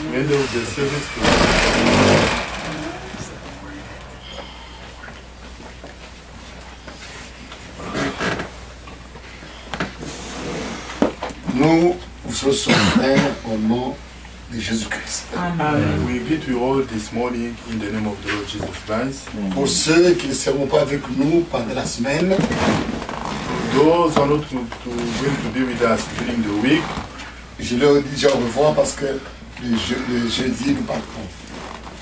End of the service today. Nous vous recevons au nom de Jésus-Christ. We greet you all this morning in the name of the Lord Jesus Christ. Pour ceux qui ne seront pas avec nous pendant la semaine, Those who are not going to be with us during the week, je leur dis déjà au revoir parce que le jeudi nous partons.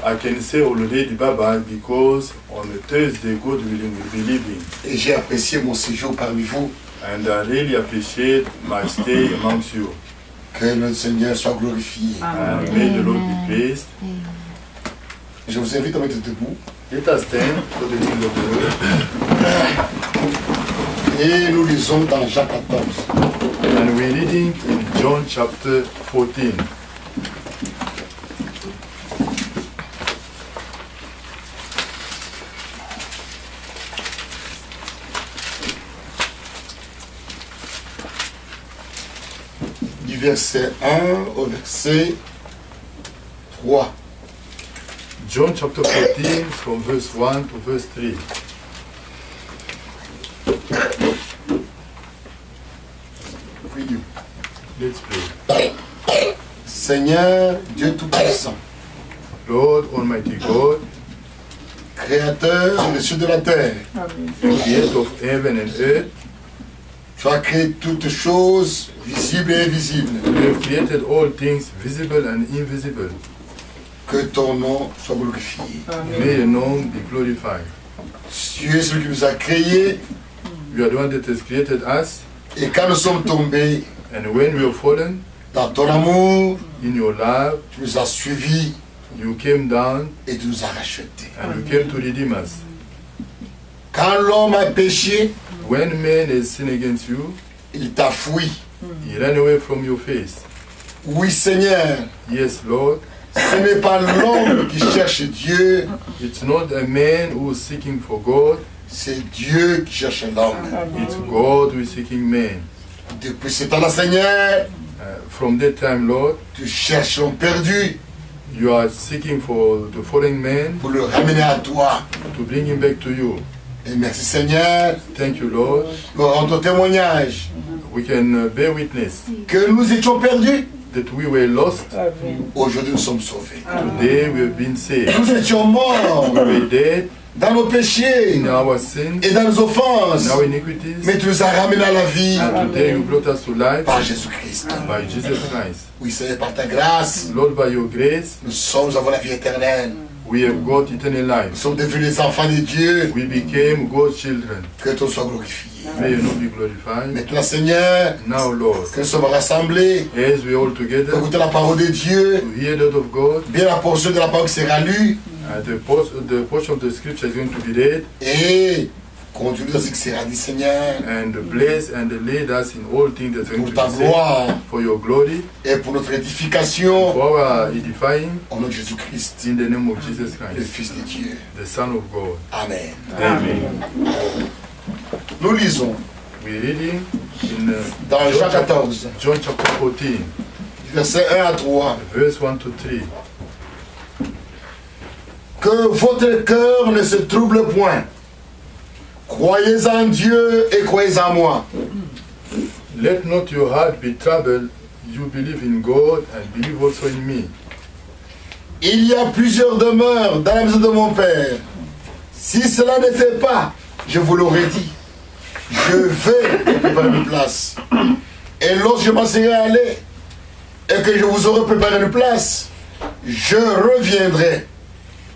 I can say already bye-bye because on a Thursday, God willing, we'll be leaving. Et j'ai apprécié mon séjour parmi vous. And I really appreciate my stay amongst you. Que le Seigneur soit glorifié. And may the Lord be praised. Je vous invite à mettre debout. Let us stand for the reading of the word. Et nous lisons dans Jean 14. And we're reading in John chapter 14. Du verset 1 au verset 3. John chapter 14 from verse 1 to verse 3. Prions. Let's pray. Seigneur Dieu Tout-Puissant, Lord Almighty God, Créateur des cieux de la terre, creator of heaven and earth, tu as créé toutes choses visibles et invisibles. you have created all things visible and invisible. Que ton nom soit glorifié. May your name be glorified. Tu es celui qui nous a créés You are the one that has created us, et quand nous sommes tombés and when we have fallen, dans ton amour, in your love, tu nous as suivis you came down et tu nous as rachetés. and you came to redeem us. Quand l'homme a péché, When man has sinned against you, il t'a fui. he ran away from your face. Oui Seigneur, Yes, Lord, ce n'est pas l'homme qui cherche Dieu, it's not a man who is seeking for God, c'est Dieu qui cherche l'homme. it's God who is seeking man. Depuis ce temps-là Seigneur, From that time, Lord, tu cherches l'homme perdu you are seeking for the fallen man pour le ramener à toi. to bring him back to you. Et merci Seigneur, Thank you, Lord. nous rendons témoignage We can bear witness que nous étions perdus. that we were lost. Aujourd'hui nous sommes sauvés. Today we have been saved. Nous étions morts We were dead dans nos péchés in our sins, et dans nos offenses. in our iniquities. Mais tu nous as ramenés à la vie And today you brought us to life par Jésus-Christ. by Jesus Christ. Oui Seigneur, par ta grâce, Lord, by your grace, nous avons la vie éternelle. we have got eternal Nous life. sommes devenus les enfants de Dieu. We became God's children. Que ton soit glorifié. May your name be glorified. Maintenant Seigneur, Now, Lord, que nous sommes rassemblés as we all pour together écouter la parole de Dieu, to hear the word of God, bien la portion de la parole qui sera lue the portion of the scripture is going to be read, et conduire dans ce qui sera dit Seigneur, and bless and lead us in all things that are going pour to ta be said gloire for your glory, et pour notre édification, for our edifying, au nom de Jésus-Christ, in the name of Jesus le Christ, Fils de Dieu. the Son of God. Amen. Amen. Nous lisons We're reading in dans Jean 14, John chapter 14, versets 1 à 3. verse 1 to 3. Que votre cœur ne se trouble point. Croyez en Dieu et croyez en moi. Let not your heart be troubled. You believe in God and believe also in me. Il y a plusieurs demeures dans la maison de mon Père. Si cela n'était pas, je vous l'aurais dit. Je vais préparer une place. Et lorsque je m'en serai allé et que je vous aurai préparé une place, je reviendrai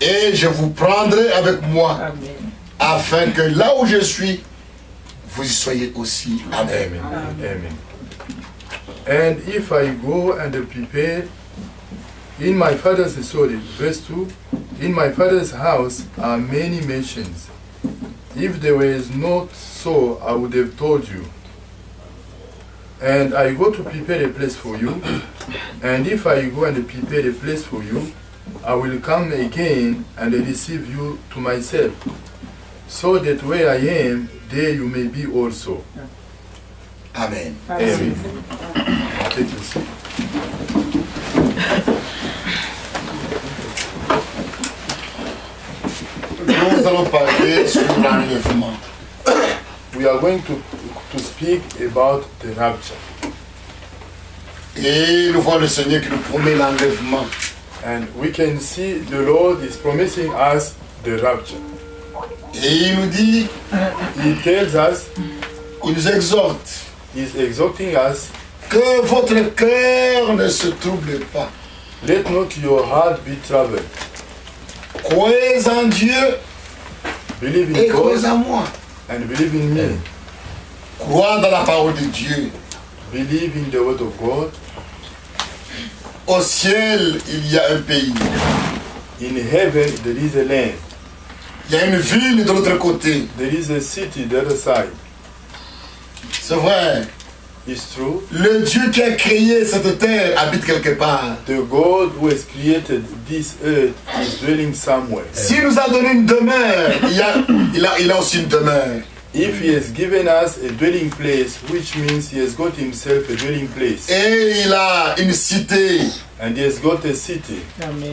et je vous prendrai avec moi. Amen. Afin que là où je suis, vous y soyez aussi. Amen. Amen. And if I go and prepare in my father's verse 2, in my father's house are many mansions. If there was not so, I would have told you. And I go to prepare a place for you. And if I go and prepare a place for you, I will come again and receive you to myself, so that where I am, there you may be also. Amen. Amen. Take your seat. parler sur l'enlèvement. We are going to speak about the rapture. Et nous voyons le Seigneur qui nous promet l'enlèvement. And we can see the Lord is promising us the rapture. Et il nous dit, He tells us, il nous exhorte, He's exhorting us, que votre cœur ne se trouble pas. let not your heart be troubled. Croyez en Dieu Believe et in croyez God en moi. and believe in me. Crois dans la parole de Dieu. Believe in the word of God. Au ciel, il y a un pays. In heaven there is a land. Il y a une ville de l'autre côté. There is a city the other side. C'est vrai. It's true. Le Dieu qui a créé cette terre habite quelque part. The God who has created this earth is dwelling somewhere. S'il nous a donné une demeure, il a aussi une demeure. If He has given us a dwelling place, which means He has got Himself a dwelling place. Et il a une cité. And He has got a city.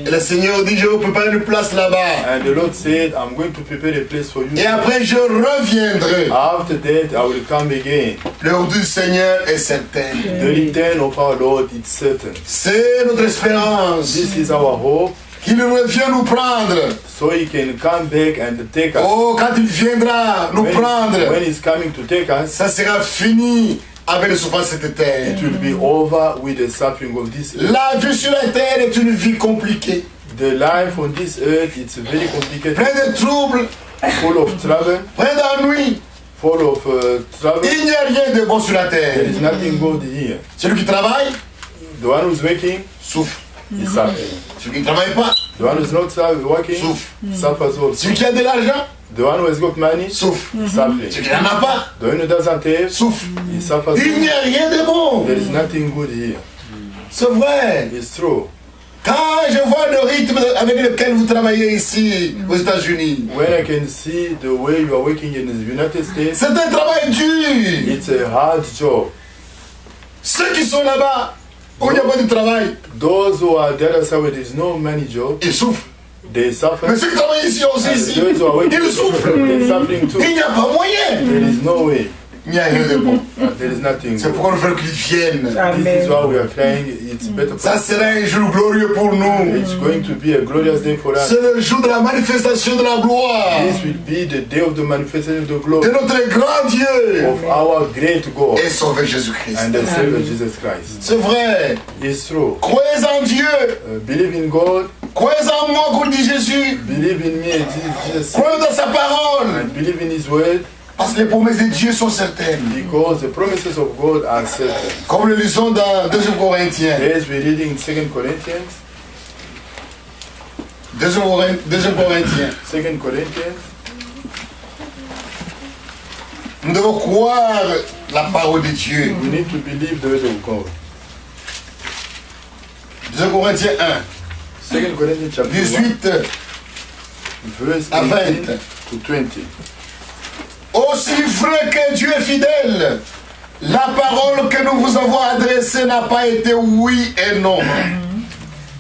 Et le Seigneur dit, je vous prépare une place là-bas. And the Lord said, I'm going to prepare a place for you. Et après, je reviendrai. After that, I will come again. Le retour du Seigneur est certain. The return of our Lord is certain. C'est notre espérance. This is our hope. Qu'il revient nous prendre. So He can come back and take us. Oh, quand il viendra nous prendre, When He's coming to take us, ça sera fini avec les souffrances de cette terre. it will be over with the suffering of this earth. La vie sur la terre est une vie compliquée. The life on this earth, it's very complicated, Plein de troubles, full of trouble, plein d'ennuis. full of trouble. Il n'y a rien de bon sur la There terre. is nothing good here. Celui qui travaille, The one who's working souffre. is suffering. Celui qui ne travaille pas, The one who's not working souffre. suffers also. Celui qui a de l'argent, The one who has got money souffre. suffering. Celui qui n'en a pas, The one who doesn't have, souffre. he suffers. Il n'y a rien de bon. There is nothing good here. C'est vrai. It's true. Quand je vois le rythme avec lequel vous travaillez ici, aux États-Unis, When I can see the way you are working in the United States, c'est un travail dur. it's a hard job. Ceux qui sont là-bas, où il n'y a pas de travail, Those who are the other side where there is no money job, ils souffrent. they suffer. Mais ceux qui travaillent ici aussi, And ici, those who are working, ils souffrent. they're suffering too. Il n'y a pas moyen. There is no way. Il n'y a rien de bon. There is nothing C'est good. pourquoi nous voulons qu'ils viennent. This is why we are crying. It's better for Ça sera un jour glorieux pour nous. It's going to be a glorious day for us. C'est le jour de la manifestation de la gloire This will be the day of the manifestation of the de glory notre grand Dieu of our great God et Sauveur Jésus-Christ. and the Savior Jesus Christ. C'est vrai. It's true. Croyez en Dieu. Believe in God. Croyez en moi, comme dit Jésus. Believe in me, Jesus. Croyez dans sa parole. And believe in His word, Parce que les promesses de Dieu sont certaines. because the promises of God are certain. Comme nous le lisons dans 2 Corinthiens. As we read in 2 Corinthians, 2 Corinthiens. 2 Corinthians, Nous devons croire la parole de Dieu. we need to believe the word of God. 2 Corinthiens 1, 2 Corinthians chapter 1, 18 verse à 20. 18 to 20. Aussi vrai que Dieu est fidèle, la parole que nous vous avons adressée n'a pas été oui et non.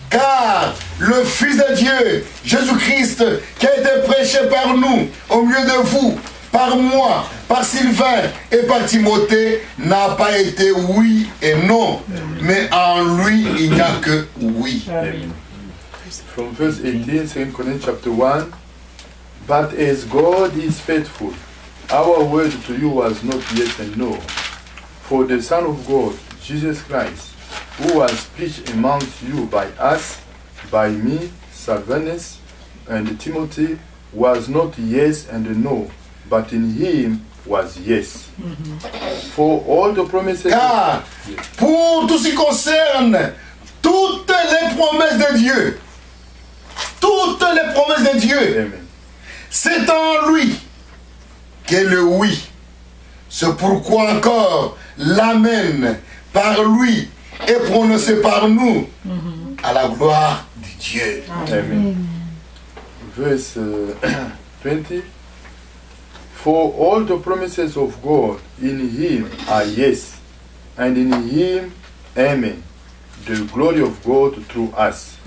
Car le Fils de Dieu, Jésus-Christ, qui a été prêché par nous, au milieu de vous, par moi, par Sylvain et par Timothée, n'a pas été oui et non. Mais en lui, il n'y a que oui. Amen. From verse 18, 2 Corinthians chapter 1, but as God is faithful, our word to you was not yes and no. For the Son of God, Jesus Christ, who was preached amongst you by us, by me, Silvanus, and Timothy, was not yes and no, but in him was yes. For all the promises... Car pour tout ce qui concerne toutes les promesses de Dieu, toutes les promesses de Dieu, Amen. c'est en lui qu'est le oui. C'est pourquoi encore l'Amen par lui est prononcé par nous à la gloire de Dieu. Amen. Verse 20. For all the promises of God in him are yes, and in him, amen, the glory of God through us.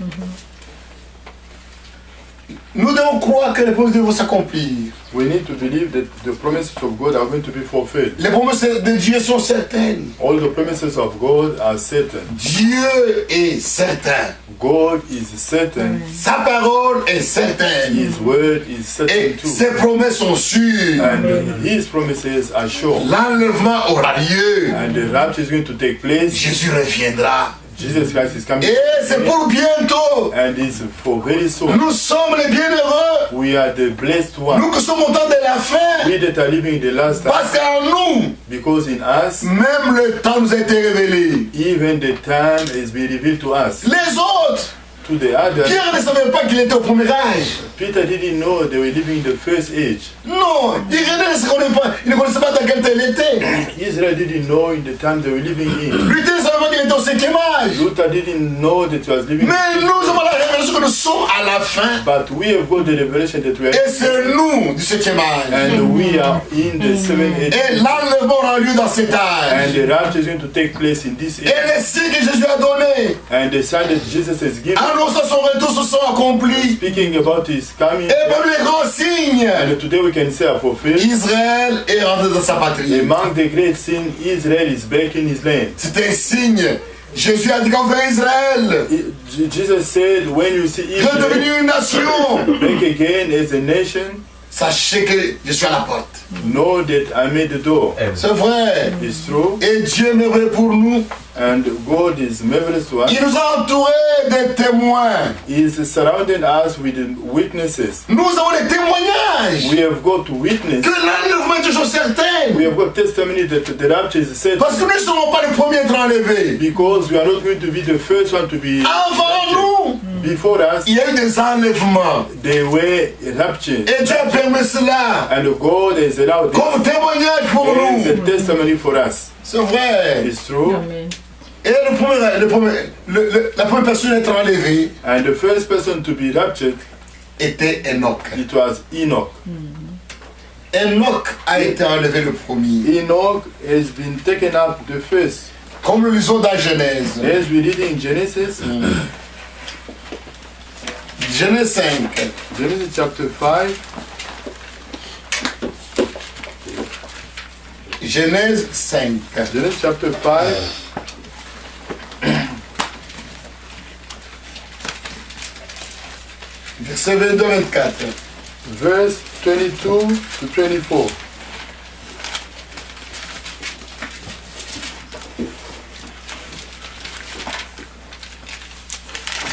Nous devons croire que les promesses vont s'accomplir. We need to believe that the promises of God are going to be fulfilled. Les promesses de Dieu sont certaines. All the promises of God are certain. Dieu est certain. God is certain. Sa parole est certaine. His word is certain Et too. ses promesses sont sûres. And His promises are sure. L'enlèvement aura lieu. And the rapture is going to take place. Jésus reviendra. Jesus Christ is coming. Et c'est pour bientôt. And it's for very soon. Nous sommes les bienheureux. We are the blessed ones. Nous qui sommes au temps de la fin. We that are living in the last time. Parce qu'en nous, Because in us, même le temps nous a été révélé. even the time is being revealed to us. Les autres, To the others, Pierre ne savait pas qu'il était au premier âge. Peter didn't know they were living in the first age. Non, il ne connaissait pas dans quel temps il était. Israel didn't know in the time they were living in. Luther ne savait pas qu'il était au 5e âge. Luther didn't know that he was living Mais in. nous avons la révélation que nous sommes à la fin. But we have got the revelation that we are. Et c'est nous du 5e âge. And we are in the seventh age. Et l'enlèvement aura lieu dans cet âge. And the rapture is going to take place in this age. Et les signes que Jésus a donnés, And the sign that Jesus has given, annonçant son retour, se sont accomplis. speaking about his coming. Et parmi les grands signes, And today we can say are fulfilled. Israël est rentré dans sa patrie. Among the great sin, Israel is back in his land. C'est un signe. Jésus a dit qu'on fait Israël. Jesus said, when you see Israel Redevenu une nation. back again as a nation, Sachez que je suis à la porte. know that I made the door. C'est vrai. It's true. Et Dieu est merveilleux pour nous. And God is marvelous to us. Il nous a entourés des témoins. He is surrounding us with witnesses. Nous avons des témoignages. We have got witness. Que l'enlèvement est toujours certain. We have got testimony that the rapture is said. Parce que nous ne serons pas les premiers à être enlevés. Because we are not going to be the first one to be Avant nous, before us. il y a eu des enlèvements. They were raptured. Et Dieu a permis cela. And God has allowed it. Comme témoignage pour It is a nous. testimony for us. C'est vrai. It's true. Amen. Et la première personne à être enlevée And the first person to be raptured, était Enoch. it was Enoch. Enoch a été enlevé le premier. Enoch has been taken up the first. Comme nous lisons dans Genèse. As we read in Genesis, Genèse 5. Genesis chapter 5, Genèse 5. Genesis chapter 5, Verset 22-24. verse 22 to 24.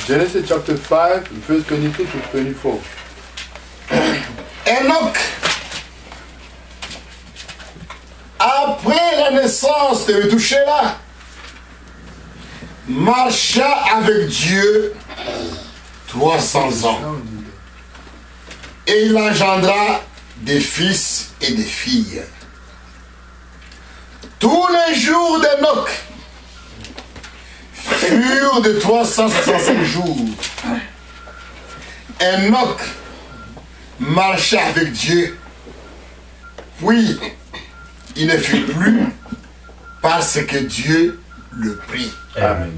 Genesis chapter 5, verse 22 to 24. Enoch, après la naissance de Methuselah, marcha avec Dieu 300 ans. Et il engendra des fils et des filles. Tous les jours d'Enoch furent de 365 jours. Enoch marcha avec Dieu, puis il ne fut plus parce que Dieu le prit. Amen.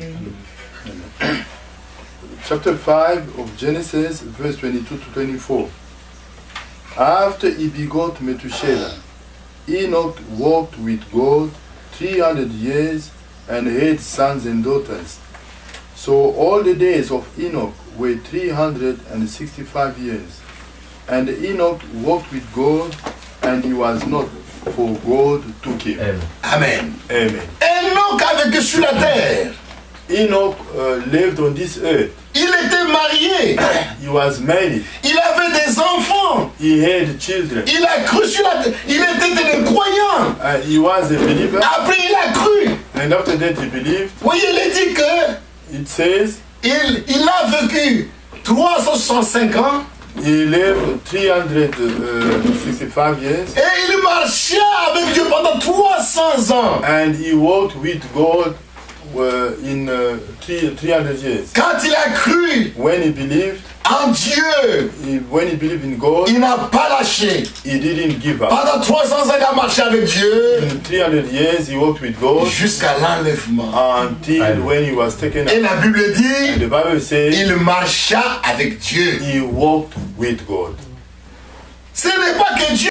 Chapter 5 of Genesis, verse 22 to 24. After he begot Methuselah, Enoch walked with God 300 years and had sons and daughters. So all the days of Enoch were 365 years. And Enoch walked with God, and he was not, for God took him. Amen. Amen. Enoch a vécu sur la terre. Enoch lived on this earth. Il était marié. He was married. Il avait des enfants. He had children. Il a cru sur la terre. Il était un croyant. He was a believer. Après, il a cru. And after that he believed. Oui, il a dit que It says il a vécu 365 ans he lived 365 years. et il marcha avec Dieu pendant 300 ans. And he walked with God in 300 years. Quand il a cru, When he believed, en Dieu, when he believed in God, il n'a pas lâché. he didn't give up. Pendant 300 ans, il a marché avec Dieu In 300 years, he walked with God jusqu'à l'enlèvement. until when he was taken Et up. la Bible And dit, the Bible says il marcha avec Dieu. he walked with God. Ce n'est pas que Dieu